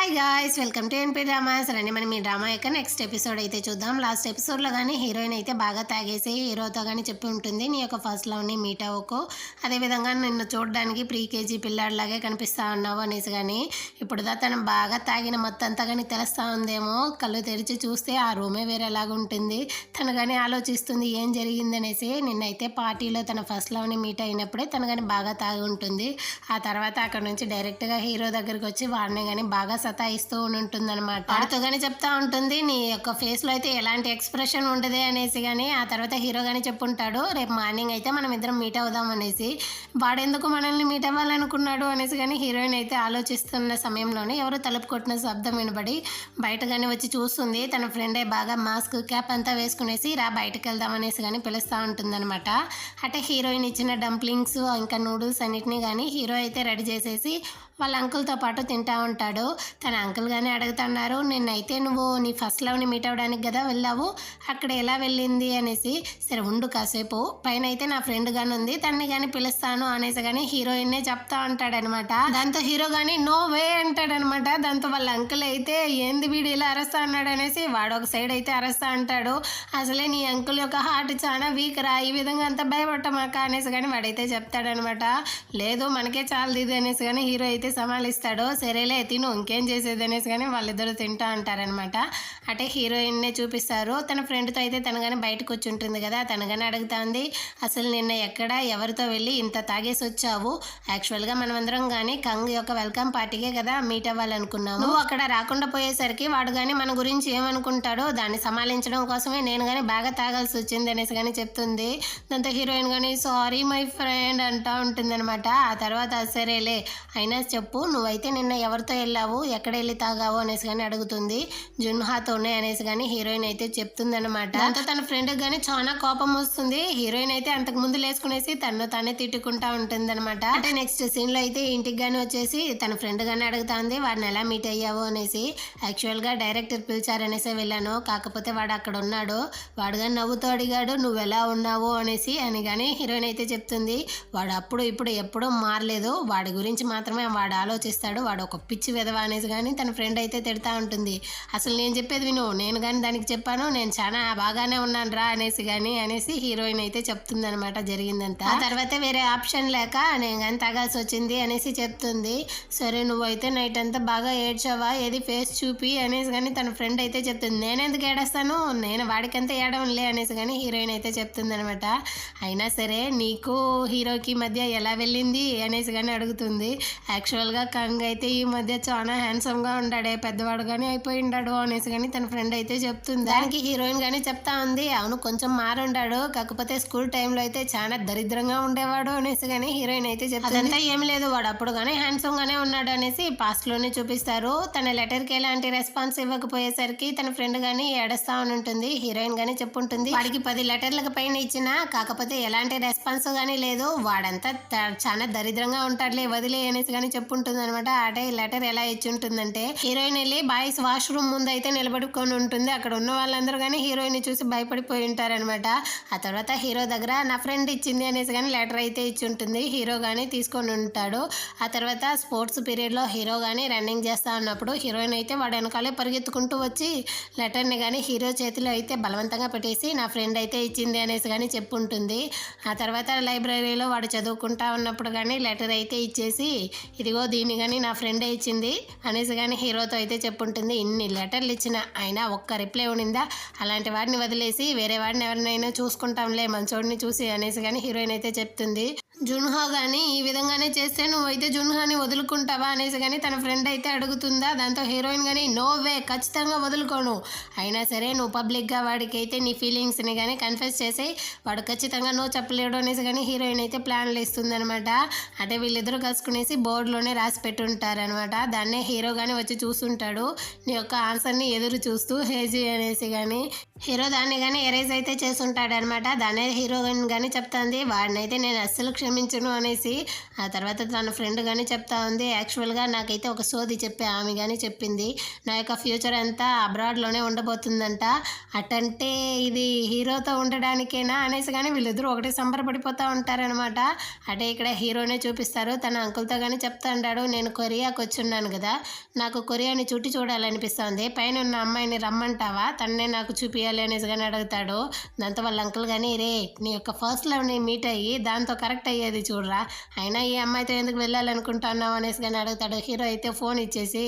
Hi guys, welcome to NP dramas. రండి మనం ఈ డ్రామా యొక్క నెక్స్ట్ ఎపిసోడ్ అయితే చూద్దాం. లాస్ట్ ఎపిసోడ్లో కానీ హీరోయిన్ అయితే బాగా తాగేసి హీరోతో కానీ చెప్పి ఉంటుంది, నీ యొక్క ఫస్ట్ లవ్ని మీట్ అవ్వకు, అదేవిధంగా నిన్ను చూడడానికి ప్రీ కేజీ పిల్లాడిలాగే కనిపిస్తా ఉన్నావు అనేసి. కానీ ఇప్పుడు తను బాగా తాగిన మొత్తం అంతా కానీ తెలుస్తూ ఉందేమో. కళ్ళు తెరిచి చూస్తే ఆ రూమే వేరేలాగా ఉంటుంది. తను కానీ ఆలోచిస్తుంది ఏం జరిగింది అనేసి. నిన్నైతే పార్టీలో తన ఫస్ట్ లవ్ని మీట్ అయినప్పుడే తను కానీ బాగా తాగి ఉంటుంది. ఆ తర్వాత అక్కడ నుంచి డైరెక్ట్గా హీరో దగ్గరికి వచ్చి వాడిని కానీ బాగా సతాయిస్తూ ఉంటుంది అనమాట. వాడితో కానీ చెప్తా ఉంటుంది, నీ యొక్క ఫేస్లో అయితే ఎలాంటి ఎక్స్ప్రెషన్ ఉండదే అనేసి. కానీ ఆ తర్వాత హీరో కానీ చెప్పుంటాడు, రేపు మార్నింగ్ అయితే మనం ఇద్దరం మీట్ అవుదాం అనేసి. వాడెందుకు మనల్ని మీట్ అవ్వాలనుకున్నాడు అనేసి. కానీ హీరోయిన్ అయితే ఆలోచిస్తున్న సమయంలోనే ఎవరో తలుపు కొట్టిన శబ్దం వినబడి బయట కానీ వచ్చి చూస్తుంది. తన ఫ్రెండే బాగా మాస్క్ క్యాప్ అంతా వేసుకునేసి రా బయటకు వెళ్దాం అనేసి కానీ పిలుస్తూ ఉంటుందన్నమాట. అంటే హీరోయిన్ ఇచ్చిన డంప్లింగ్స్ ఇంకా నూడిల్స్ అన్నిటినీ కానీ హీరో అయితే రెడీ చేసేసి వాళ్ళ అంకుల్తో పాటు తింటూ ఉంటాడు. తన అంకుల్ కానీ అడుగుతున్నారు, నిన్నైతే నువ్వు నీ ఫస్ట్ లవ్ని మీట్ అవ్వడానికి కదా వెళ్ళావు, అక్కడ ఎలా వెళ్ళింది అనేసి. సరే ఉండు కాసేపు, పైన అయితే నా ఫ్రెండ్ కానీ ఉంది, తన్ని కానీ పిలుస్తాను అనేసి కానీ హీరోయిన్నే చెప్తా ఉంటాడనమాట. దాంతో హీరో కానీ నో వే అంటాడనమాట. దాంతో వాళ్ళ అంకుల్ అయితే ఏంది వీడు ఇలా అరుస్తా అన్నాడు అనేసి వాడు ఒక సైడ్ అయితే అరుస్తా అంటాడు. అసలే నీ అంకుల్ యొక్క హార్ట్ చాలా వీక్ రా, ఈ విధంగా అంతా భయపడటమాక అనేసి కానీ వాడైతే చెప్తాడనమాట. లేదు మనకే చాలదు ఇది అనేసి కానీ హీరో అయితే సమాలిస్తాడు. సరేలే తిను, ఇంకేం చేసేది అనేసి కానీ వాళ్ళిద్దరూ తింటా అంటారనమాట. అంటే హీరోయిన్నే చూపిస్తారు. తన ఫ్రెండ్తో అయితే తను కానీ బయటకు వచ్చి ఉంటుంది కదా, తను కానీ అడుగుతుంది, అసలు నిన్న ఎక్కడ ఎవరితో వెళ్ళి ఇంత తాగేసి వచ్చావు? యాక్చువల్గా మనమందరం కానీ కంగ్ యొక్క వెల్కమ్ పార్టీకే కదా మీట్ అవ్వాలనుకున్నాము, నువ్వు అక్కడ రాకుండా పోయేసరికి వాడు కానీ మన గురించి ఏమనుకుంటాడో దాన్ని సమాలించడం కోసమే నేను కానీ బాగా తాగాల్సి వచ్చింది అనేసి కానీ చెప్తుంది. దాంతో హీరోయిన్ కానీ సారీ మై ఫ్రెండ్ అంటూ ఉంటుందన్నమాట. ఆ తర్వాత సరేలే అయినా చెప్పు, నువ్వైతే నిన్న ఎవరితో వెళ్ళావు, ఎక్కడ వెళ్ళి తాగావు అనేసి కానీ అడుగుతుంది. జున్హాతోనే అనేసి కానీ హీరోయిన్ అయితే చెప్తుంది అనమాట. దాంతో తన ఫ్రెండ్కి కానీ చాలా కోపం వస్తుంది. హీరోయిన్ అయితే అంతకు ముందు లేసుకునేసి తను తానే తిట్టుకుంటా ఉంటుంది అనమాట. అంటే నెక్స్ట్ సీన్లో అయితే ఇంటికి కానీ వచ్చేసి తన ఫ్రెండ్ కానీ అడుగుతుంది, వాడిని ఎలా మీట్ అయ్యావు అనేసి. యాక్చువల్గా డైరెక్టర్ పిలిచారనేసి వెళ్ళాను, కాకపోతే వాడు అక్కడ ఉన్నాడు. వాడు కానీ నవ్వుతూ అడిగాడు నువ్వు ఎలా ఉన్నావు అనేసి అని. కానీ హీరోయిన్ అయితే చెప్తుంది, వాడు అప్పుడు ఇప్పుడు ఎప్పుడూ మారలేదు, వాడి గురించి మాత్రమే వాడు ఆలోచిస్తాడు, వాడు ఒక పిచ్చి విధవ అనేసి. కానీ తన ఫ్రెండ్ అయితే తిడతా ఉంటుంది, అసలు నేను చెప్పేది విను, నేను కానీ దానికి చెప్పాను, నేను చాలా బాగానే ఉన్నాను రా అనేసి. కానీ అనేసి హీరోయిన్ అయితే చెప్తుంది అనమాట జరిగిందంతా. ఆ తర్వాత వేరే ఆప్షన్ లేక నేను కానీ తాగాల్సి వచ్చింది అనేసి చెప్తుంది. సరే నువ్వైతే నైట్ అంతా బాగా ఏడ్చావా, ఏది ఫేస్ చూపి అనేసి. కానీ తన ఫ్రెండ్ అయితే చెప్తుంది, నేనెందుకు ఏడేస్తాను, నేను వాడికంతా ఏడవనులే అనేసి. కానీ హీరోయిన్ అయితే చెప్తుంది అనమాట. అయినా సరే నీకు హీరోకి మధ్య ఎలా వెళ్ళింది అనేసి కానీ అడుగుతుంది. యాక్చువల్గా కంగ్ అయితే ఈ మధ్య చాలా హ్యాండ్సమ్గా ఉంటాడే, పెద్దవాడు కానీ అయిపోయి ఉంటాడు అనేసి కానీ తన ఫ్రెండ్ అయితే చెప్తుంది. దానికి హీరోయిన్ కానీ చెప్తా ఉంది, అవును కొంచెం మారుండాడు, కాకపోతే స్కూల్ టైంలో అయితే చాలా దరిద్రంగా ఉండేవాడు అనేసి. కానీ హీరోయిన్ అయితే చెప్తుంది, అదంతా ఏం లేదు, వాడు అప్పుడు కానీ హ్యాండ్సమ్గానే ఉన్నాడు అనేసి పాస్ట్లోనే చూపిస్తారు. తన లెటర్కి ఎలాంటి రెస్పాన్స్ ఇవ్వకపోయేసరికి తన ఫ్రెండ్ కానీ ఏడుస్తా ఉంటుంది. హీరోయిన్ కానీ చెప్పుంటుంది, వాడికి 10 లెటర్లకు పైన ఇచ్చిన, కాకపోతే ఎలాంటి రెస్పాన్స్ కానీ లేదు, వాడంతా చాలా దరిద్రంగా ఉంటాడులే వదిలే అనేసి కానీ చెప్పుంటుంది అనమాట. అంటే ఈ లెటర్ ఎలా ఇచ్చి ఉంటుందంటే, హీరోయిన్ వెళ్ళి బాయ్స్ వాష్రూమ్ ముందు అయితే నిలబడుకొని ఉంటుంది. అక్కడ ఉన్న వాళ్ళందరూ కానీ హీరోయిన్ చూసి భయపడిపోయి ఉంటారనమాట. ఆ తర్వాత హీరో దగ్గర నా ఫ్రెండ్ ఇచ్చింది అనేసి కానీ లెటర్ అయితే ఇచ్చి ఉంటుంది. హీరో కానీ తీసుకొని ఉంటాడు. ఆ తర్వాత స్పోర్ట్స్ పీరియడ్లో హీరో కానీ రన్నింగ్ చేస్తూ ఉన్నప్పుడు హీరోయిన్ అయితే వాడు వెనకాలే పరిగెత్తుకుంటూ వచ్చి లెటర్ని కానీ హీరో చేతిలో అయితే బలవంతంగా పెట్టేసి నా ఫ్రెండ్ అయితే ఇచ్చింది అనేసి కానీ చెప్పుంటుంది. ఆ తర్వాత లైబ్రరీలో వాడు చదువుకుంటా ఉన్నప్పుడు కానీ లెటర్ అయితే ఇచ్చేసి, ఇదిగో దీన్ని కానీ నా ఫ్రెండే ఇచ్చింది అనేసి కానీ హీరోతో అయితే చెప్పుంటుంది. ఇన్ని లెటర్లు ఇచ్చిన అయినా ఒక్క రిప్లై ఉండిందా, అలాంటి వాడిని వదిలేసి వేరే వాడిని ఎవరినైనా చూసుకుంటాంలే మంచోడిని చూసి అనేసి కానీ హీరోయిన్ అయితే చెప్తుంది. జున్హా కానీ ఈ విధంగానే చేస్తే నువ్వైతే జున్హాని వదులుకుంటావా అనేసి కానీ తన ఫ్రెండ్ అయితే అడుగుతుందా. దాంతో హీరోయిన్ కానీ నో వే, ఖచ్చితంగా వదులుకోను, అయినా సరే నువ్వు పబ్లిక్గా వాడికి అయితే నీ ఫీలింగ్స్ని కానీ కన్ఫెస్ చేసి వాడు ఖచ్చితంగా నో చెప్పలేడు అనేసి కానీ హీరోయిన్ అయితే ప్లాన్లు ఇస్తుంది అనమాట. అంటే వీళ్ళిద్దరూ కలుసుకునేసి బోర్డులోనే రాసి పెట్టుంటారనమాట. దాన్నే హీరో కానీ వచ్చి చూస్తుంటాడు, నీ యొక్క ఆన్సర్ని ఎదురు చూస్తూ హేజీ అనేసి. కానీ హీరో దాన్ని గాని ఎరేజ్ అయితే చేసుంటాడనమాట. దాన్నే హీరోయిన్ గాని చెప్తాంది, వాడినైతే నేను అస్సలు క్షమించను అనేసి. ఆ తర్వాత తన ఫ్రెండ్ గాని చెప్తా ఉంది, యాక్చువల్‌గా నాకైతే ఒక సోది చెప్పే ఆమె గాని చెప్పింది. నా యొక్క ఫ్యూచర్ అంతా అబ్రాడ్‌లోనే ఉండబోతుందంట. అటంటే ఇది హీరోతో ఉండడానికేనా అనేసి గాని వీళ్ళిద్దరూ ఒకటే సంబరపడిపోతా ఉంటారనమాట. అంటే ఇక్కడ హీరోనే చూపిస్తారు. తన అంకుల్‌తో గాని చెప్తా ఉంటాడు, నేను కొరియాకొచ్చున్నాను గదా! నాకు కొరియాని చుట్టి చూడాలనిపిస్తోంది. పైనున్న అమ్మాయిని రమ్మంటావా? తన్నే నాకు చూపియాలి అనేసి గాని అడుగుతాడు. దాంతో వాళ్ళ అంకుల్ గాని, రే నీ యొక్క ఫస్ట్ లవ్‌ని మీట్ అయ్యి దాంతో కరెక్ట్ అయ్యేది చూడరా, అయినా ఈ అమ్మాయితో ఎందుకు వెళ్ళాలనుకుంటున్నావు అనేసి గాని అడుగుతాడు. హీరో అయితే ఫోన్ ఇచ్చేసి,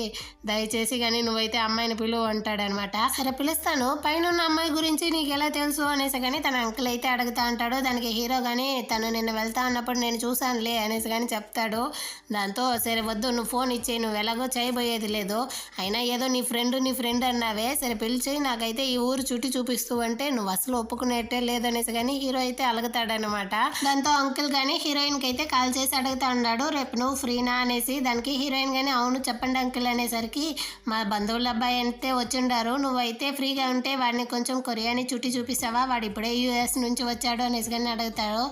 దయచేసి గాని నువ్వైతే అమ్మాయిని పిలువు అంటాడనమాట. సరే పిలుస్తాను, పైనున్న అమ్మాయి గురించి నీకు ఎలా తెలుసు అనేసి గాని తన అంకుల్ అయితే అడుగుతా ఉంటాడు. దానికి హీరో గాని, తను నిన్న వెళ్తా ఉన్నప్పుడు నేను చూశానులే అనేసి గాని చెప్తాడు. దాంతో సరే వద్దు, నువ్వు ఫోన్ ఇచ్చేయి, నువ్వు ఎలాగో చేయబోయేది లేదు, అయినా ఏదో నీ ఫ్రెండ్ అన్నావే, సరే పిలిచి నాకైతే ఈ ఊరు చుట్టి చూపిస్తూ అంటే నువ్వు అసలు ఒప్పుకునేట్టే లేదనేసి కానీ హీరో అయితే అలుగుతాడనమాట. దాంతో అంకుల్ కానీ హీరోయిన్కి అయితే కాల్ చేసి అడుగుతా ఉన్నాడు, రేపు నువ్వు ఫ్రీనా అనేసి. దానికి హీరోయిన్ కానీ అవును చెప్పండి అంకుల్ అనేసరికి, మా బంధువుల అబ్బాయి అయితే వచ్చిండారు, నువ్వైతే ఫ్రీగా ఉంటే వాడిని కొంచెం కొరియాని చుట్టి చూపిస్తావా, వాడు ఇప్పుడే యూఎస్ నుంచి వచ్చాడు అనేసి కానీ అడుగుతాడు.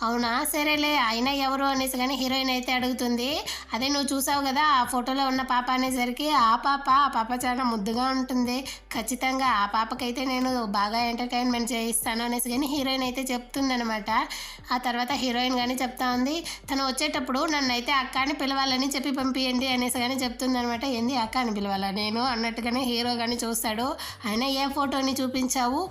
అవునా సరేలే, అయినా ఎవరు అనేసి కానీ హీరోయిన్ అయితే అడుగుతుంది. అదే నువ్వు చూసావు కదా ఆ ఫోటోలో ఉన్న పాప అనేసరికి, ఆ పాప చాలా ముద్దుగా ఉంటుంది, ఖచ్చితంగా ఆ పాపకైతే నేను బాగా ఎంటర్టైన్మెంట్ చేయిస్తాను అనేసి కానీ హీరోయిన్ అయితే చెప్తుందనమాట. ఆ తర్వాత హీరోయిన్ కానీ చెప్తా ఉంది, తను వచ్చేటప్పుడు నన్ను అయితే అక్క అని పిలవాలని చెప్పి పంపియండి అనేసి కానీ చెప్తుందనమాట. ఏంది అక్క అని పిలవాలా నేను అన్నట్టుగానే హీరో కానీ చూస్తాడు. అయినా ఏ ఫోటోని చూపించావు,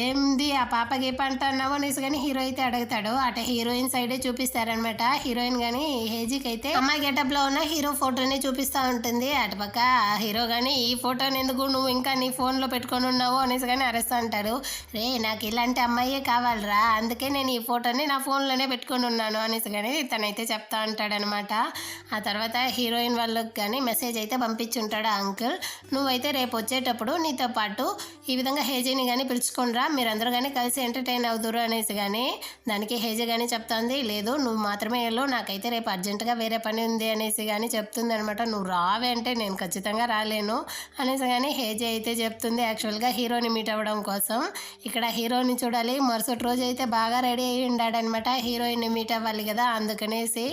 ఏంది ఆ పాప గీప అంటున్నావు అనేసి కానీ హీరో అయితే అడుగుతాడు. అటే హీరోయిన్ సైడే చూపిస్తారనమాట. హీరోయిన్ కానీ హేజీకి అయితే అమ్మాయి గెటప్లో ఉన్న హీరో ఫోటోని చూపిస్తూ ఉంటుంది. అటుపక్క హీరో కానీ ఈ ఫోటోని ఎందుకు నువ్వు ఇంకా నీ ఫోన్లో పెట్టుకొని ఉన్నావు అనేసి కానీ అరుస్తూ అంటాడు. రే నాకు ఇలాంటి అమ్మాయే కావాలరా, అందుకే నేను ఈ ఫోటోని నా ఫోన్లోనే పెట్టుకొని ఉన్నాను అనేసి కానీ తనైతే చెప్తా ఉంటాడనమాట. ఆ తర్వాత హీరోయిన్ వాళ్ళకి కానీ మెసేజ్ అయితే పంపించుంటాడు ఆ అంకుల్, నువ్వైతే రేపు వచ్చేటప్పుడు నీతో పాటు ఈ విధంగా హేజీని కానీ పిలుచుకోనరా, మీరందరూ కానీ కలిసి ఎంటర్టైన్ అవుతురు అనేసి కానీ. దానికి హేజీ కానీ చెప్తుంది, లేదు నువ్వు మాత్రమే వెళ్ళు, నాకైతే రేపు అర్జెంటుగా వేరే పని ఉంది అనేసి కానీ చెప్తుంది అనమాట. నువ్వు రావే అంటే నేను ఖచ్చితంగా రాలేను అనేసి కానీ హేజీ అయితే చెప్తుంది, యాక్చువల్గా హీరోని మీట్ అవ్వడం కోసం. ఇక్కడ హీరోని చూడాలి, మరుసటి రోజు అయితే బాగా రెడీ అయ్యి ఉన్నాడనమాట, హీరోయిన్ని మీట్ అవ్వాలి కదా అందుకనేసి.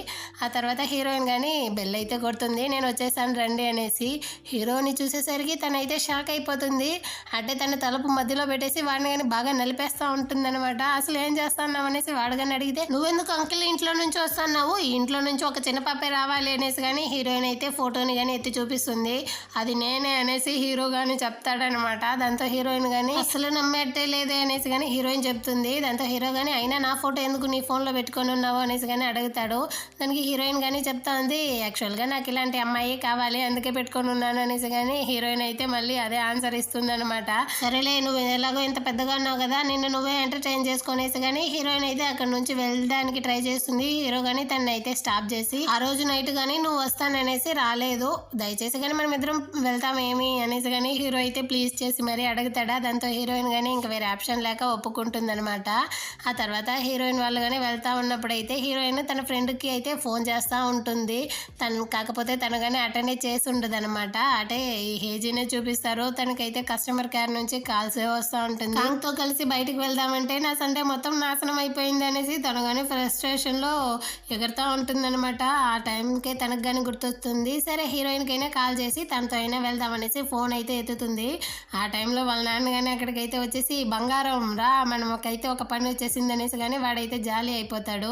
ఆ తర్వాత హీరోయిన్ కానీ బెల్ అయితే కొడుతుంది, నేను వచ్చేసాను రండి అనేసి. హీరోని చూసేసరికి తనైతే షాక్ అయిపోతుంది. అంటే తన తలుపు మధ్యలో పెట్టేసి వాడిని కానీ బాగా నలిపేస్తూ ఉంటుందన్నమాట. అసలు ఏం చేస్తున్నావు అనేసి వాడు కానీ అడిగితే, నువ్వెందుకు అంకుల్ ఇంట్లో నుంచి వస్తున్నావు, ఈ ఇంట్లో నుంచి ఒక చిన్న పాపే రావాలి అనేసి కానీ హీరోయిన్ అయితే ఫోటోని కానీ ఎత్తి చూపిస్తుంది. అది నేనే అనేసి హీరో కానీ చెప్తాడనమాట. దాంతో హీరోయిన్ కానీ అసలు నమ్మేట్టే లేదే అనేసి కానీ హీరోయిన్ చెప్తుంది. దాంతో హీరో కానీ అయినా నా ఫోటో ఎందుకు నీ ఫోన్లో పెట్టుకొని ఉన్నావు అనేసి కానీ అడుగుతాడు. దానికి హీరోయిన్ కానీ చెప్తా ఉంది, యాక్చువల్గా నాకు ఇలాంటి అమ్మాయి కావాలి అందుకే పెట్టుకొని ఉన్నాను అనేసి కానీ హీరోయిన్ అయితే మళ్ళీ అదే ఆన్సర్ ఇస్తుంది అనమాట. సరేలే నువ్వు ఎలాగో ఇంత పెద్దగా ఉన్నావు కదా, నిన్ను నువ్వే ఎంటర్టైన్ చేసుకునేసి కానీ హీరోయిన్ అయితే అక్కడ నుంచి వెళ్ళడానికి ట్రై చేస్తుంది. హీరో కానీ తను అయితే స్టాప్ చేసి, ఆ రోజు నైట్ కానీ నువ్వు వస్తాననేసి రాలేదు, దయచేసి కానీ మనం ఇద్దరం వెళ్తామేమి అనేసి కానీ హీరో అయితే ప్లీజ్ చేసి మరీ అడుగుతాడా. దాంతో హీరోయిన్ కానీ ఇంకా వేరే ఆప్షన్ లేక ఒప్పుకుంటుంది అనమాట. ఆ తర్వాత హీరోయిన్ వాళ్ళు కానీ వెళ్తా ఉన్నప్పుడు అయితే హీరోయిన్ తన ఫ్రెండ్కి అయితే ఫోన్ చేస్తూ ఉంటుంది. తను కాకపోతే తను కానీ అటెండ్ చేసి ఉండదు అనమాట. అంటే ఈ హేజీనే చూపిస్తారు. తనకైతే కస్టమర్ కేర్ నుంచి కాల్స్ వస్తూ ఉంటుంది. దాంతో కలిసి బయటికి వెళ్దామంటే నా సండే మొత్తం నాశనం అయిపోయింది అనేసి తను కానీ ఫ్రస్ట్రేషన్లో ఎగురుతూ ఉంటుందన్నమాట. ఆ టైంకే తనకు కానీ గుర్తొస్తుంది. సరే హీరోయిన్కి అయినా కాల్ చేసి తనతో అయినా వెళ్దామనేసి ఫోన్ అయితే ఎత్తుతుంది. ఆ టైంలో వాళ్ళ నాన్న కానీ అక్కడికైతే వచ్చేసి, బంగారం రా మనకైతే ఒక పని వచ్చేసింది అనేసి కానీ వాడైతే జాలీ అయిపోతాడు.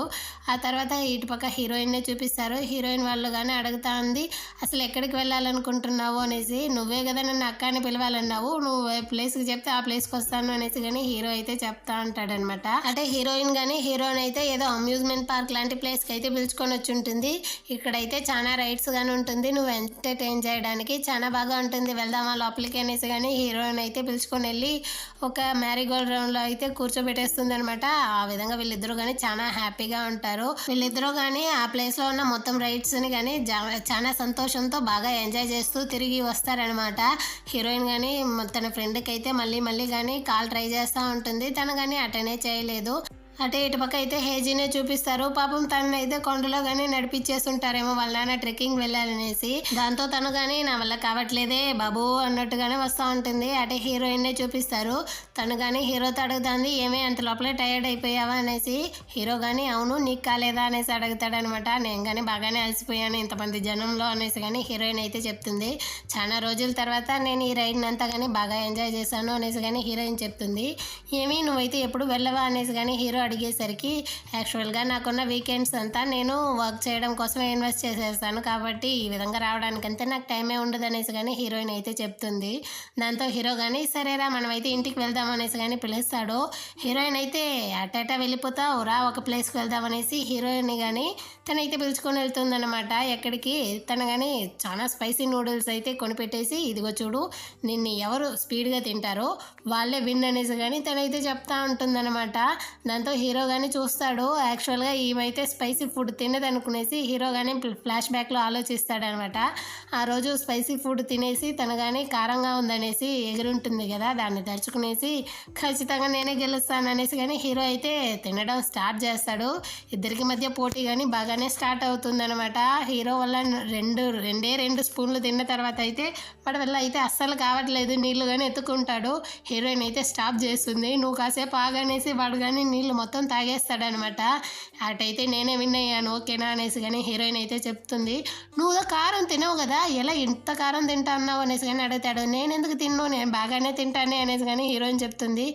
ఆ తర్వాత ఇటుపక్క హీరోయిన్నే చూపిస్తారు. హీరోయిన్ వాళ్ళు కానీ అడుగుతా ఉంది, అసలు ఎక్కడికి వెళ్ళాలనుకుంటున్నావు అనేసి. నువ్వే కదా నన్ను అక్క అని పిలవాలన్నావు, నువ్వు ప్లేస్కి చెప్తే ఆ ప్లేస్కి వస్తాను అనేసి కానీ హీరో అయితే చెప్తా ఉంటాడనమాట. అంటే హీరోయిన్ కానీ హీరోయిన్ అయితే ఏదో అమ్యూజ్మెంట్ పార్క్ లాంటి ప్లేస్కి అయితే పిలుచుకొని వచ్చి ఉంటుంది. ఇక్కడైతే చాలా రైడ్స్ కానీ ఉంటుంది, నువ్వు ఎంటర్టైన్ చేయడానికి చాలా బాగా ఉంటుంది, వెళ్దామా లోపలికి అనేసి కానీ హీరోయిన్ అయితే పిలుచుకొని వెళ్ళి ఒక మ్యారీగోల్డ్ రౌండ్లో అయితే కూర్చోబెట్టేస్తుంది అనమాట. ఆ విధంగా వీళ్ళిద్దరూ కానీ చాలా హ్యాపీగా ఉంటారు. వీళ్ళిద్దరూ కానీ ఆ ప్లేస్లో ఉన్న మొత్తం రైడ్స్ని కానీ చాలా సంతోషంతో బాగా ఎంజాయ్ చేస్తూ తిరిగి వస్తారనమాట. హీరోయిన్ కానీ తన ఫ్రెండ్కి అయితే మళ్ళీ కానీ కాల్ ట్రై చేస్తూ ఉంటుంది, తను కానీ అటెండ్ చేయలేదు. అటే ఇటుపక్క అయితే హేజీనే చూపిస్తారు. పాపం తనని అయితే కొండలో కానీ నడిపించేస్తుంటారేమో వాళ్ళ నాన్న ట్రెక్కింగ్ వెళ్ళాలనేసి. దాంతో తను కానీ నా వల్ల కావట్లేదే బాబు అన్నట్టుగానే వస్తూ ఉంటుంది. అటే హీరోయిన్నే చూపిస్తారు. తను కానీ హీరోతో అడుగుతుంది, ఏమే అంత లోపలే టైర్డ్ అయిపోయావా అనేసి. హీరో కానీ అవును నీకు కాలేదా అనేసి అడుగుతాడనమాట. నేను కానీ బాగానే అలసిపోయాను ఇంతమంది జనంలో అనేసి కానీ హీరోయిన్ అయితే చెప్తుంది. చాలా రోజుల తర్వాత నేను ఈ రైడ్ని అంతా కానీ బాగా ఎంజాయ్ చేశాను అనేసి కానీ హీరోయిన్ చెప్తుంది. ఏమి నువ్వైతే ఎప్పుడు వెళ్ళవా అనేసి కానీ హీరో అడిగేసరికి, యాక్చువల్గా నాకున్న వీకెండ్స్ అంతా నేను వర్క్ చేయడం కోసమే ఇన్వెస్ట్ చేసేస్తాను, కాబట్టి ఈ విధంగా రావడానికంతే నాకు టైమే ఉండదు అనేసి కానీ హీరోయిన్ అయితే చెప్తుంది. దాంతో హీరో కానీ సరేరా మనమైతే ఇంటికి వెళ్దాం అనేసి కానీ పిలుస్తాడు. హీరోయిన్ అయితే అటేటా వెళ్ళిపోతావు రా ఒక ప్లేస్కి వెళ్దాం అనేసి హీరోయిన్ కానీ తనైతే పిలుచుకొని వెళ్తుందన్నమాట. ఎక్కడికి తను కానీ చాలా స్పైసీ నూడిల్స్ అయితే కొనిపెట్టేసి, ఇదిగో చూడు నిన్ను ఎవరు స్పీడ్గా తింటారో వాళ్ళే విన్ అనేసి కానీ తనైతే చెప్తా ఉంటుందన్నమాట. దాంతో హీరో కానీ చూస్తాడు. యాక్చువల్గా ఈమెయితే స్పైసీ ఫుడ్ తినదనుకునేసి హీరో కానీ ఫ్లాష్ బ్యాక్లో ఆలోచిస్తాడనమాట. ఆ రోజు స్పైసీ ఫుడ్ తినేసి తను కానీ కారంగా ఉందనేసి ఎగురుంటుంది కదా, దాన్ని తరుచుకునేసి ఖచ్చితంగా నేనే గెలుస్తాను అనేసి కానీ హీరో అయితే తినడం స్టార్ట్ చేస్తాడు. ఇద్దరికి మధ్య పోటీ కానీ బాగానే స్టార్ట్ అవుతుందనమాట. హీరో వల్ల రెండు స్పూన్లు తిన్న తర్వాత అయితే వాడి వల్ల అయితే అస్సలు కావట్లేదు, నీళ్ళు కానీ ఎత్తుకుంటాడు. హీరోయిన్ అయితే స్టాప్ చేస్తుంది. నువ్వు కాసేపు ఆగనేసి వాడు కానీ నీళ్ళు మొత్తం తాగేస్తాడనమాట. అటైతే నేనే విన్ అయ్యాను ఓకేనా అనేసి కానీ హీరోయిన్ అయితే చెప్తుంది. నువ్వు కారం తినవు కదా, ఎలా ఇంత కారం తింటా అన్నావు అనేసి కానీ అడుగుతాడు. నేను ఎందుకు తిన్ను, నేను బాగానే తింటానే అనేసి కానీ హీరోయిన్ చెప్తుంది.